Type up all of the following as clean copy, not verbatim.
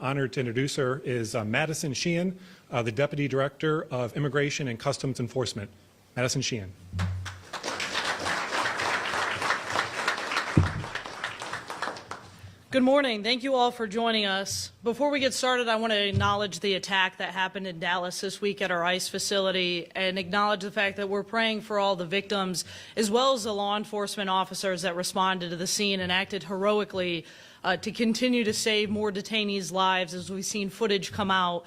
Honored to introduce her is Madison Sheehan, the Deputy Director of Immigration and Customs Enforcement. Madison Sheehan. Good morning. Thank you all for joining us. Before we get started, I want to acknowledge the attack that happened in Dallas this week at our ICE facility and acknowledge the fact that we're praying for all the victims as well as the law enforcement officers that responded to the scene and acted heroically to continue to save more detainees' lives as we've seen footage come out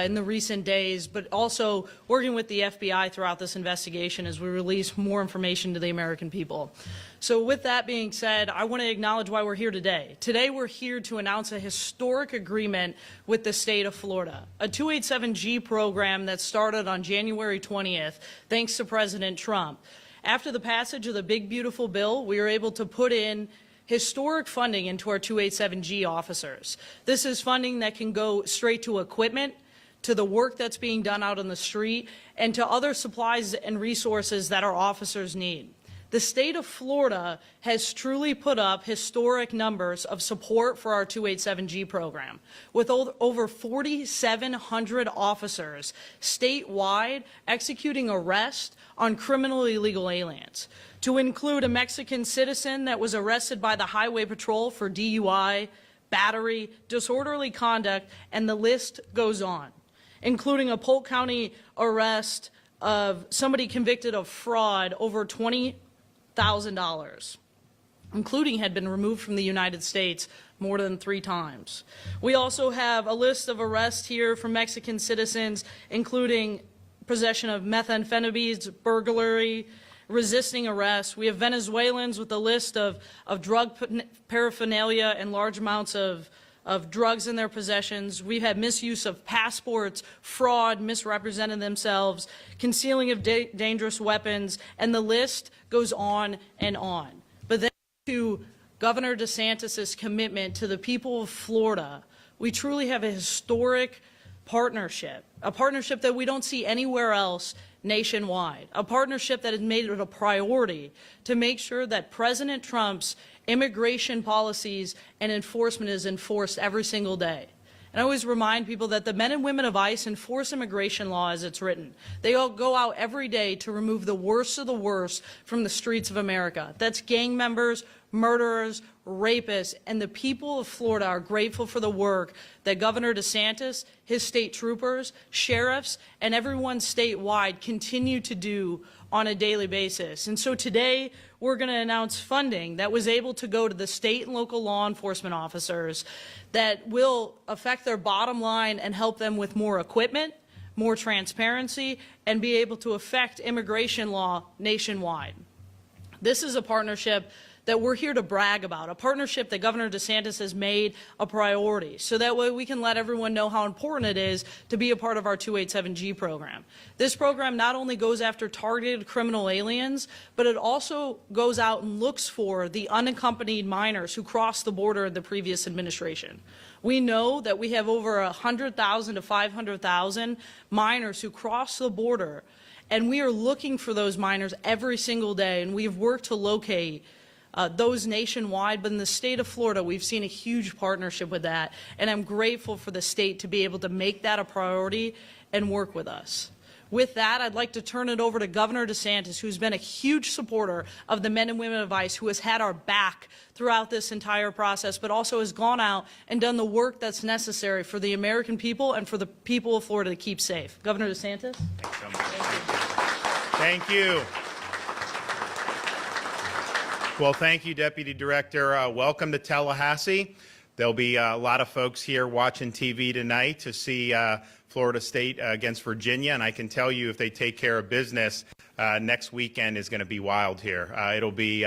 in the recent days, but also working with the FBI throughout this investigation as we release more information to the American people. So with that being said, I want to acknowledge why we're here today. Today we're here to announce a historic agreement with the state of Florida, a 287G program that started on January 20th, thanks to President Trump. After the passage of the big beautiful bill, we were able to put in historic funding into our 287G officers. This is funding that can go straight to equipment, to the work that's being done out on the street, and to other supplies and resources that our officers need. The state of Florida has truly put up historic numbers of support for our 287G program, with over 4,700 officers statewide executing arrests on criminally illegal aliens, to include a Mexican citizen that was arrested by the Highway Patrol for DUI, battery, disorderly conduct, and the list goes on, including a Polk County arrest of somebody convicted of fraud over $20,000, including had been removed from the United States more than 3 times. We also have a list of arrests here for Mexican citizens, including possession of methamphetamines, burglary, resisting arrest. We have Venezuelans with a list of drug paraphernalia and large amounts of drugs in their possessions. We've had misuse of passports, fraud, misrepresenting themselves, concealing of dangerous weapons, and the list goes on and on. But then to Governor DeSantis' commitment to the people of Florida, we truly have a historic partnership, a partnership that we don't see anywhere else nationwide, a partnership that has made it a priority to make sure that President Trump's immigration policies and enforcement is enforced every single day. And I always remind people that the men and women of ICE enforce immigration law as it's written. They all go out every day to remove the worst of the worst from the streets of America. That's gang members, murderers, rapists, and the people of Florida are grateful for the work that Governor DeSantis, his state troopers, sheriffs, and everyone statewide continue to do on a daily basis. And so today we're going to announce funding that was able to go to the state and local law enforcement officers that will affect their bottom line and help them with more equipment, more transparency, and be able to affect immigration law nationwide. This is a partnership that we're here to brag about, a partnership that Governor DeSantis has made a priority, so that way we can let everyone know how important it is to be a part of our 287G program. This program not only goes after targeted criminal aliens, but it also goes out and looks for the unaccompanied minors who crossed the border in the previous administration. We know that we have over 100,000 to 500,000 minors who cross the border, and we are looking for those minors every single day, and we have worked to locate those nationwide, but in the state of Florida, we've seen a huge partnership with that, and I'm grateful for the state to be able to make that a priority and work with us. With that, I'd like to turn it over to Governor DeSantis, who's been a huge supporter of the men and women of ICE, who has had our back throughout this entire process, but also has gone out and done the work that's necessary for the American people and for the people of Florida to keep safe. Governor DeSantis? Thanks so much. Thank you. Well, thank you, Deputy Director. Welcome to Tallahassee. There'll be a lot of folks here watching TV tonight to see Florida State against Virginia, and I can tell you if they take care of business, next weekend is going to be wild here. It'll be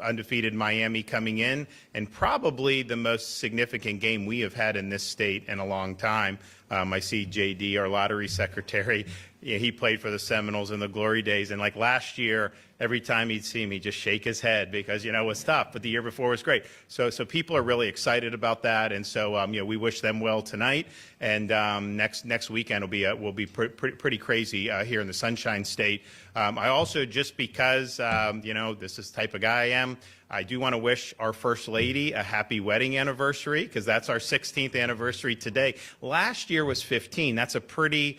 undefeated Miami coming in, and probably the most significant game we have had in this state in a long time. I see JD, our lottery secretary, Yeah, he played for the Seminoles in the glory days, and like last year, every time he'd see me, just shake his head because, it was tough, but the year before was great. So people are really excited about that, and so, we wish them well tonight, and next weekend will be pretty crazy here in the Sunshine State. I also, just because, this is the type of guy I am, I do want to wish our First Lady a happy wedding anniversary, because that's our 16th anniversary today. Last year was 15. That's a pretty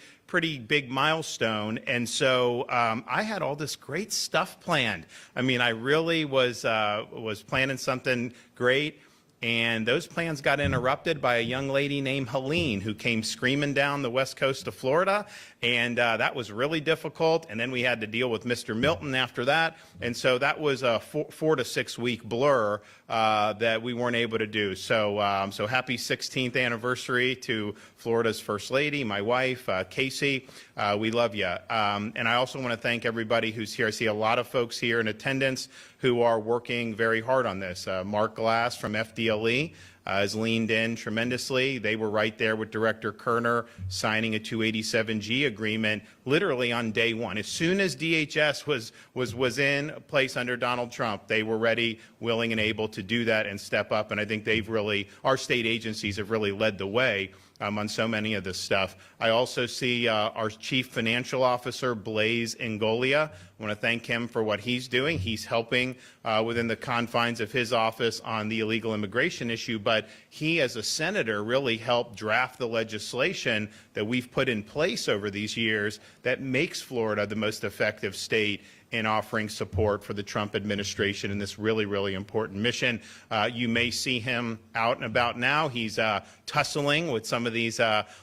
big milestone, and so I had all this great stuff planned. I mean, I really was planning something great, and those plans got interrupted by a young lady named Helene, who came screaming down the west coast of Florida, and that was really difficult. And then we had to deal with Mr. Milton after that, and so that was a 4 to 6 week blur that we weren't able to do. So happy 16th anniversary to Florida's First Lady, my wife, Casey. We love you. And I also want to thank everybody who's here. I see a lot of folks here in attendance who are working very hard on this. Mark Glass from FDLE has leaned in tremendously. They were right there with Director Kerner signing a 287G agreement literally on day one. As soon as DHS was in place under Donald Trump, they were ready, willing, and able to do that and step up. And I think our state agencies have really led the way on so many of this stuff. I also see our Chief Financial Officer, Blaise Ngolia. I want to thank him for what he's doing. He's helping within the confines of his office on the illegal immigration issue, but he, as a senator, really helped draft the legislation that we've put in place over these years that makes Florida the most effective state in offering support for the Trump administration in this really, really important mission. You may see him out and about now. He's tussling with some of these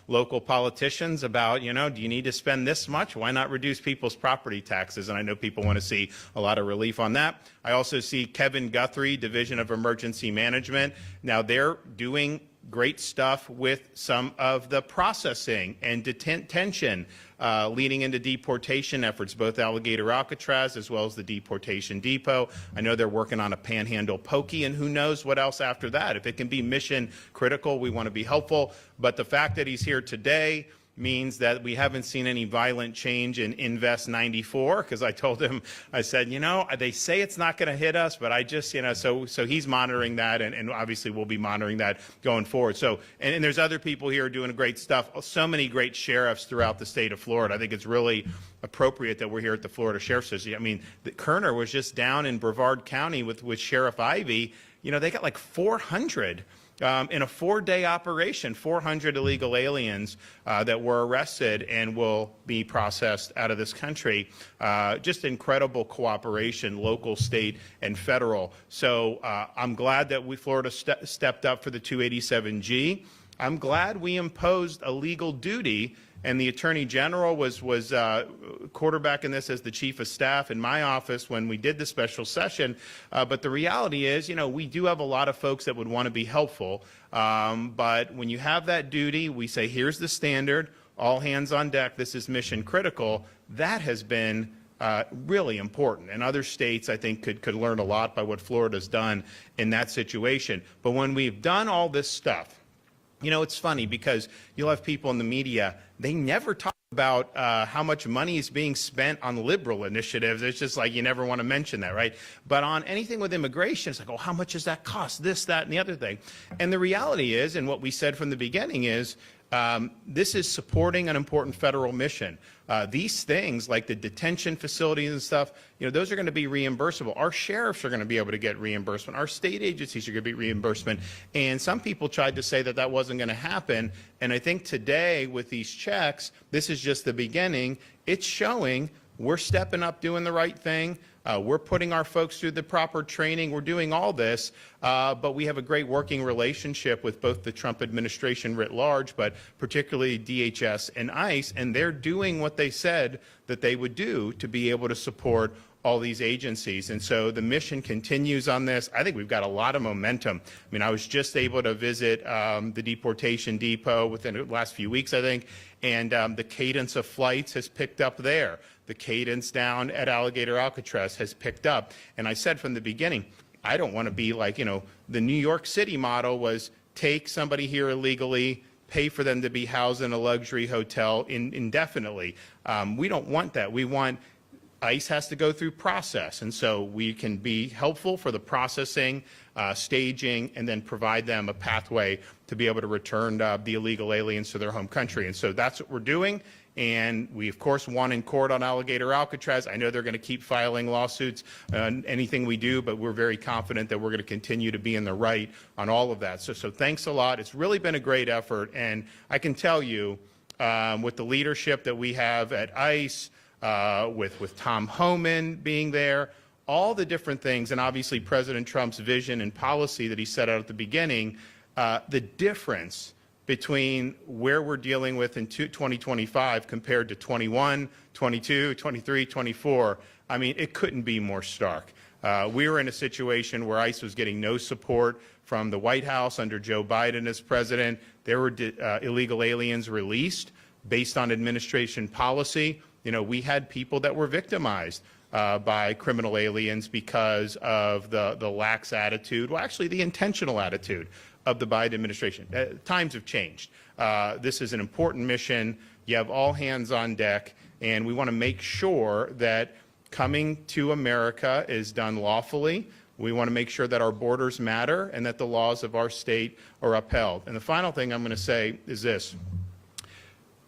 local politicians about, do you need to spend this much? Why not reduce people's property taxes? And I know people want to see a lot of relief on that. I also see Kevin Guthrie, Division of Emergency Management. Now they're doing great stuff with some of the processing and detention leading into deportation efforts, both Alligator Alcatraz as well as the deportation depot. I know they're working on a Panhandle Pokey, and who knows what else after that. If it can be mission critical, we want to be helpful. But the fact that he's here today means that we haven't seen any violent change in Invest 94, because I told him, I said, they say it's not going to hit us, but I just, so he's monitoring that, and obviously we'll be monitoring that going forward. So, and there's other people here doing great stuff, so many great sheriffs throughout the state of Florida. I think it's really appropriate that we're here at the Florida Sheriff's Association. I mean, Kerner was just down in Brevard County with Sheriff Ivey. They got like 400 in a 4-day operation, 400 illegal aliens that were arrested and will be processed out of this country. Just incredible cooperation, local, state, and federal. So I'm glad that Florida stepped up for the 287G. I'm glad we imposed a legal duty, and the Attorney General was quarterbacking this as the Chief of Staff in my office when we did the special session. But the reality is, we do have a lot of folks that would want to be helpful. But when you have that duty, we say, here's the standard, all hands on deck, this is mission critical. That has been really important. And other states, I think, could learn a lot by what Florida's done in that situation. But when we've done all this stuff, it's funny because you'll have people in the media, they never talk about how much money is being spent on liberal initiatives. It's just like you never want to mention that, right? But on anything with immigration, it's like, oh, how much does that cost? This, that, and the other thing. And the reality is, and what we said from the beginning is, this is supporting an important federal mission. These things, like the detention facilities and stuff, those are going to be reimbursable. Our sheriffs are going to be able to get reimbursement. Our state agencies are going to be reimbursement. And some people tried to say that that wasn't going to happen. And I think today, with these checks, this is just the beginning. It's showing we're stepping up, doing the right thing. We're putting our folks through the proper training. We're doing all this, but we have a great working relationship with both the Trump administration writ large, but particularly DHS and ICE, and they're doing what they said that they would do to be able to support all these agencies. And so the mission continues on this. I think we've got a lot of momentum. I mean, I was just able to visit the deportation depot within the last few weeks, I think, and the cadence of flights has picked up there. The cadence down at Alligator Alcatraz has picked up. And I said from the beginning, I don't want to be like, the New York City model was take somebody here illegally, pay for them to be housed in a luxury hotel indefinitely. We don't want that. We want ICE has to go through process, and so we can be helpful for the processing, staging, and then provide them a pathway to be able to return the illegal aliens to their home country. And so that's what we're doing. And we, of course, won in court on Alligator Alcatraz. I know they're going to keep filing lawsuits on anything we do, but we're very confident that we're going to continue to be in the right on all of that. So thanks a lot. It's really been a great effort. And I can tell you, with the leadership that we have at ICE, with Tom Homan being there, all the different things, and obviously President Trump's vision and policy that he set out at the beginning, the difference between where we're dealing with in 2025 compared to 21, 22, 23, 24, I mean, it couldn't be more stark. We were in a situation where ICE was getting no support from the White House under Joe Biden as president. There were illegal aliens released based on administration policy. You know, we had people that were victimized by criminal aliens because of the lax attitude, well, actually the intentional attitude of the Biden administration. Times have changed. This is an important mission. You have all hands on deck, and we want to make sure that coming to America is done lawfully. We want to make sure that our borders matter and that the laws of our state are upheld. And the final thing I'm going to say is this.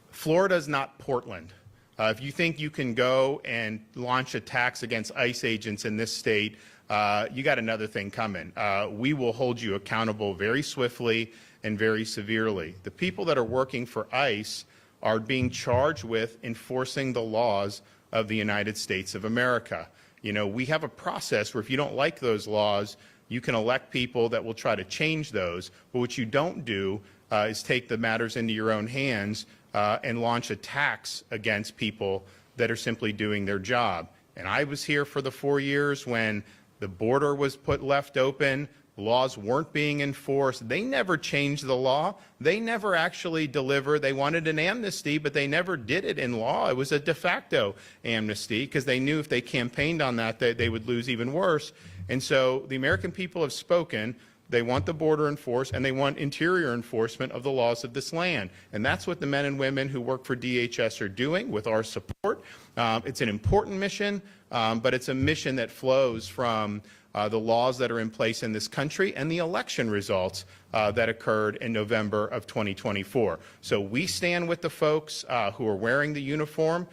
Florida is not Portland. If you think you can go and launch attacks against ICE agents in this state, you got another thing coming. We will hold you accountable very swiftly and very severely. The people that are working for ICE are being charged with enforcing the laws of the United States of America. You know, we have a process where if you don't like those laws, you can elect people that will try to change those. But what you don't do is take the matters into your own hands and launch attacks against people that are simply doing their job. And I was here for the 4 years when the border was left open, laws weren't being enforced. They never changed the law. They never actually delivered. They wanted an amnesty, but they never did it in law. It was a de facto amnesty because they knew if they campaigned on that, they would lose even worse. And so the American people have spoken. They want the border enforced, and they want interior enforcement of the laws of this land. And that's what the men and women who work for DHS are doing with our support. It's an important mission, but it's a mission that flows from the laws that are in place in this country and the election results that occurred in November of 2024. So we stand with the folks who are wearing the uniform.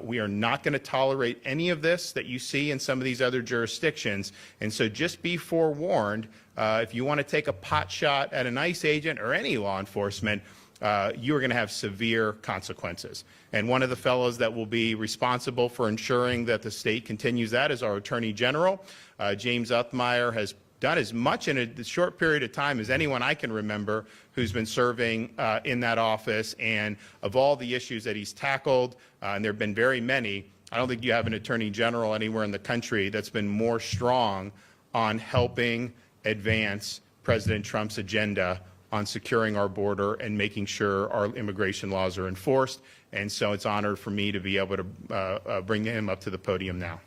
We are not going to tolerate any of this that you see in some of these other jurisdictions. And so just be forewarned, if you want to take a pot shot at an ICE agent or any law enforcement, you are going to have severe consequences. And one of the fellows that will be responsible for ensuring that the state continues that is our Attorney General. James Uthmeyer has done as much in a short period of time as anyone I can remember who's been serving in that office. And of all the issues that he's tackled, and there have been very many, I don't think you have an Attorney General anywhere in the country that's been more strong on helping advance President Trump's agenda on securing our border and making sure our immigration laws are enforced. And so it's an honor for me to be able to bring him up to the podium now.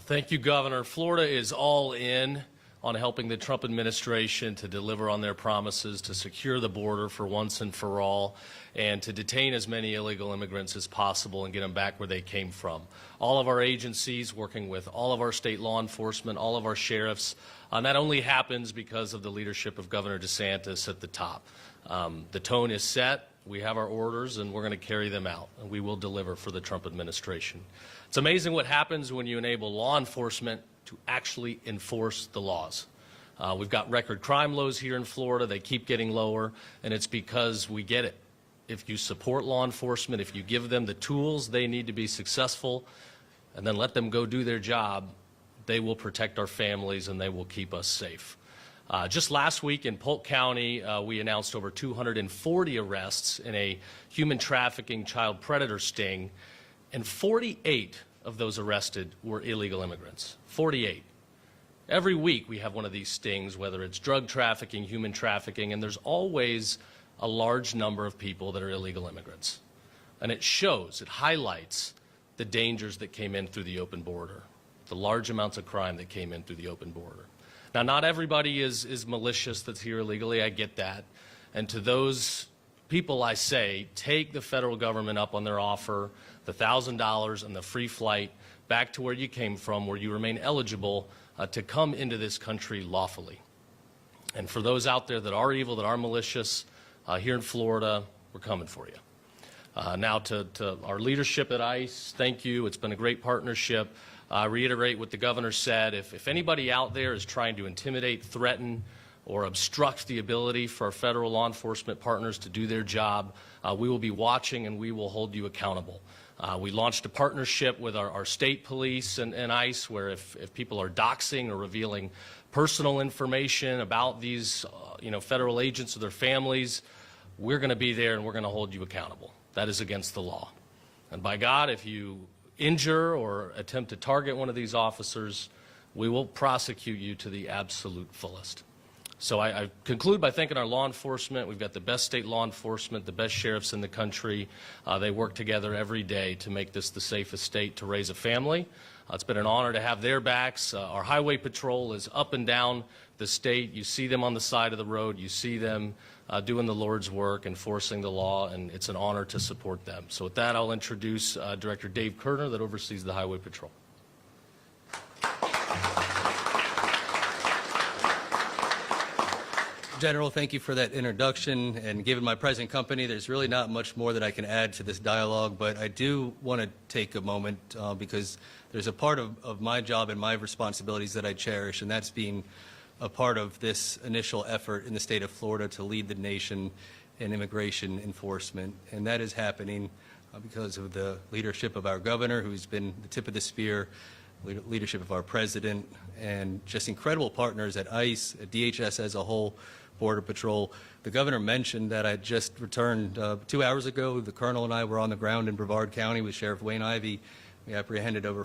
Thank you, Governor. Florida is all in on helping the Trump administration to deliver on their promises to secure the border for once and for all and to detain as many illegal immigrants as possible and get them back where they came from. All of our agencies working with all of our state law enforcement, all of our sheriffs, that only happens because of the leadership of Governor DeSantis at the top. The tone is set. We have our orders, and we're going to carry them out, and we will deliver for the Trump administration. It's amazing what happens when you enable law enforcement to actually enforce the laws. We've got record crime lows here in Florida. They keep getting lower, and it's because we get it. If you support law enforcement, if you give them the tools they need to be successful, and then let them go do their job, they will protect our families and they will keep us safe. Just last week in Polk County, we announced over 240 arrests in a human trafficking child predator sting, and 48 of those arrested were illegal immigrants. 48. Every week we have one of these stings, whether it's drug trafficking, human trafficking, and there's always a large number of people that are illegal immigrants. And it shows, it highlights the dangers that came in through the open border. the large amounts of crime that came in through the open border. Now, not everybody is malicious that's here illegally. I get that. And to those people, I say, take the federal government up on their offer, the $1,000 and the free flight back to where you came from, where you remain eligible to come into this country lawfully. And for those out there that are evil, that are malicious, here in Florida, we're coming for you. Now to our leadership at ICE, thank you. It's been a great partnership. I reiterate what the governor said. If anybody out there is trying to intimidate, threaten, or obstruct the ability for our federal law enforcement partners to do their job, we will be watching and we will hold you accountable. We launched a partnership with our state police and ICE where if people are doxing or revealing personal information about these federal agents or their families, we're going to be there and we're going to hold you accountable. That is against the law. And by God, if you injure or attempt to target one of these officers, we will prosecute you to the absolute fullest. So I conclude by thanking our law enforcement. We've got the best state law enforcement, the best sheriffs in the country. They work together every day to make this the safest state to raise a family. It's been an honor to have their backs. Our highway patrol is up and down the state. You see them on the side of the road. You see them doing the Lord's work, enforcing the law, and it's an honor to support them. So with that, I'll introduce Director Dave Kerner that oversees the highway patrol. General, thank you for that introduction, and given my present company, there's really not much more that I can add to this dialogue, but I do want to take a moment because there's a part of my job and my responsibilities that I cherish, and that's being a part of this initial effort in the state of Florida to lead the nation in immigration enforcement, and that is happening because of the leadership of our governor, who's been the tip of the spear, leadership of our president, and just incredible partners at ICE, at DHS as a whole, Border Patrol. The governor mentioned that I just returned 2 hours ago. The colonel and I were on the ground in Brevard County with Sheriff Wayne Ivey. We apprehended over